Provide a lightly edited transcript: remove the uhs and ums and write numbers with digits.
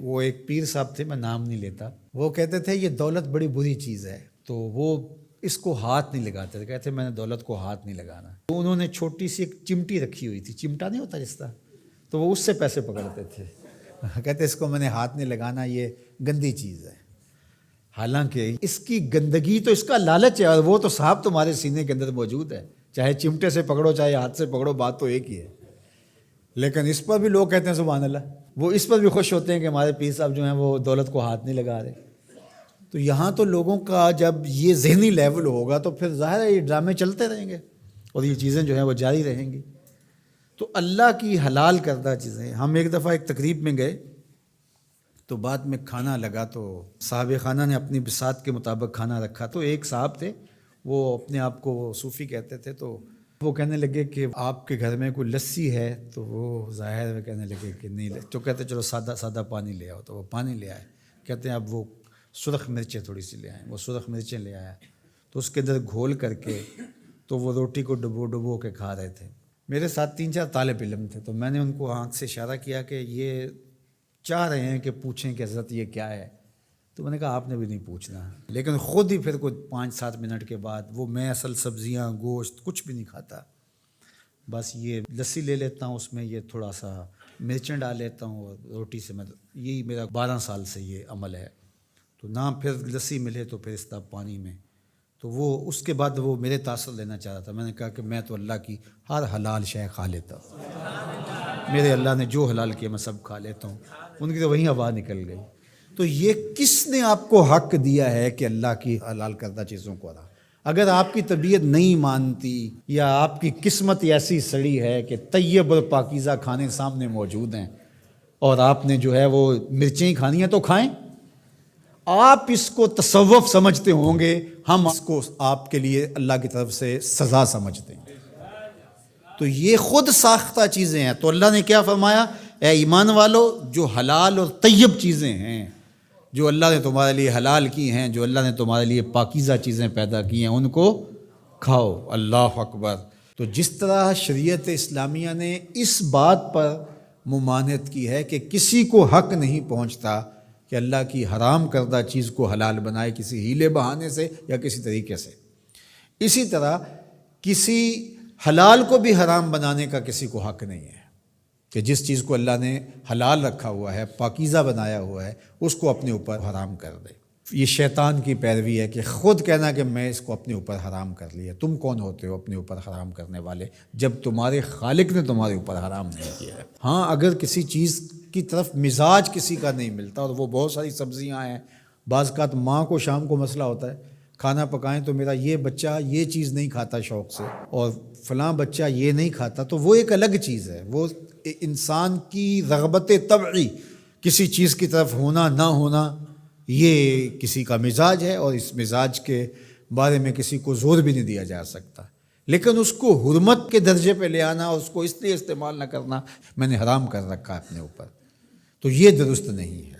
وہ ایک پیر صاحب تھے، میں نام نہیں لیتا، وہ کہتے تھے یہ دولت بڑی بری چیز ہے، تو وہ اس کو ہاتھ نہیں لگاتے تھے، کہتے میں نے دولت کو ہاتھ نہیں لگانا۔ تو انہوں نے چھوٹی سی ایک چمٹی رکھی ہوئی تھی، چمٹا نہیں ہوتا جس طرح، تو وہ اس سے پیسے پکڑتے تھے۔ کہتے اس کو میں نے ہاتھ نہیں لگانا، یہ گندی چیز ہے۔ حالانکہ اس کی گندگی تو اس کا لالچ ہے، اور وہ تو صاحب تمہارے سینے کے اندر موجود ہے، چاہے چمٹے سے پکڑو چاہے ہاتھ سے پکڑو، بات تو ایک ہی ہے۔ لیکن اس پر بھی لوگ کہتے ہیں سبحان اللہ، وہ اس پر بھی خوش ہوتے ہیں کہ ہمارے پیر صاحب جو ہیں وہ دولت کو ہاتھ نہیں لگا رہے۔ تو یہاں تو لوگوں کا جب یہ ذہنی لیول ہوگا تو پھر ظاہر ہے یہ ڈرامے چلتے رہیں گے اور یہ چیزیں جو ہیں وہ جاری رہیں گی۔ تو اللہ کی حلال کردہ چیزیں، ہم ایک دفعہ ایک تقریب میں گئے تو بعد میں کھانا لگا، تو صاحب خانہ نے اپنی بساط کے مطابق کھانا رکھا، تو ایک صاحب تھے وہ اپنے آپ کو صوفی کہتے تھے، تو وہ کہنے لگے کہ آپ کے گھر میں کوئی لسی ہے، تو وہ ظاہر ہے کہنے لگے کہ نہیں، تو کہتے چلو سادہ سادہ پانی لے آؤ، تو وہ پانی لے آئے۔ کہتے ہیں اب وہ سرخ مرچیں تھوڑی سی لے آئیں، وہ سرخ مرچیں لے آیا، تو اس کے اندر گھول کر کے تو وہ روٹی کو ڈبو کے کھا رہے تھے۔ میرے ساتھ 3-4 طالب علم تھے، تو میں نے ان کو آنکھ سے اشارہ کیا کہ یہ چاہ رہے ہیں کہ پوچھیں کہ حضرت یہ کیا ہے، تو میں نے کہا آپ نے بھی نہیں پوچھنا، لیکن خود ہی پھر کوئی 5-7 منٹ کے بعد وہ میں اصل سبزیاں گوشت کچھ بھی نہیں کھاتا، بس یہ لسی لے لیتا ہوں، اس میں یہ تھوڑا سا مرچیں ڈال لیتا ہوں اور روٹی سے، میں یہی میرا 12 سال سے یہ عمل ہے، تو نہ پھر لسی ملے تو پھر اس طرح پانی میں۔ تو وہ اس کے بعد وہ میرے تاثر لینا چاہ رہا تھا، میں نے کہا کہ میں تو اللہ کی ہر حلال شے کھا لیتا ہوں، میرے اللہ نے جو حلال کیا میں سب کھا لیتا ہوں۔ ان کی تو وہیں ہوا نکل گئی۔ تو یہ کس نے آپ کو حق دیا ہے کہ اللہ کی حلال کردہ چیزوں کو حرام؟ اگر آپ کی طبیعت نہیں مانتی یا آپ کی قسمت ایسی سڑی ہے کہ طیب اور پاکیزہ کھانے سامنے موجود ہیں اور آپ نے جو ہے وہ مرچیں ہی کھانی ہیں تو کھائیں۔ آپ اس کو تصوف سمجھتے ہوں گے، ہم اس کو آپ کے لیے اللہ کی طرف سے سزا سمجھتے ہیں۔ تو یہ خود ساختہ چیزیں ہیں۔ تو اللہ نے کیا فرمایا؟ اے ایمان والو، جو حلال اور طیب چیزیں ہیں، جو اللہ نے تمہارے لیے حلال کی ہیں، جو اللہ نے تمہارے لیے پاکیزہ چیزیں پیدا کی ہیں، ان کو کھاؤ۔ اللہ اکبر۔ تو جس طرح شریعت اسلامیہ نے اس بات پر ممانعت کی ہے کہ کسی کو حق نہیں پہنچتا کہ اللہ کی حرام کردہ چیز کو حلال بنائے کسی ہیلے بہانے سے یا کسی طریقے سے، اسی طرح کسی حلال کو بھی حرام بنانے کا کسی کو حق نہیں ہے کہ جس چیز کو اللہ نے حلال رکھا ہوا ہے، پاکیزہ بنایا ہوا ہے، اس کو اپنے اوپر حرام کر دے۔ یہ شیطان کی پیروی ہے کہ خود کہنا کہ میں اس کو اپنے اوپر حرام کر لیا۔ تم کون ہوتے ہو اپنے اوپر حرام کرنے والے جب تمہارے خالق نے تمہارے اوپر حرام نہیں کیا ہے؟ ہاں، اگر کسی چیز کی طرف مزاج کسی کا نہیں ملتا، اور وہ بہت ساری سبزیاں ہیں، بعض اوقات ماں کو شام کو مسئلہ ہوتا ہے کھانا پکائیں تو میرا یہ بچہ یہ چیز نہیں کھاتا شوق سے اور فلاں بچہ یہ نہیں کھاتا، تو وہ ایک الگ چیز ہے۔ وہ انسان کی رغبت طبعی کسی چیز کی طرف ہونا نہ ہونا، یہ کسی کا مزاج ہے، اور اس مزاج کے بارے میں کسی کو زور بھی نہیں دیا جا سکتا، لیکن اس کو حرمت کے درجے پہ لے آنا، اس کو اس لیے استعمال نہ کرنا میں نے حرام کر رکھا ہے اپنے اوپر، تو یہ درست نہیں ہے۔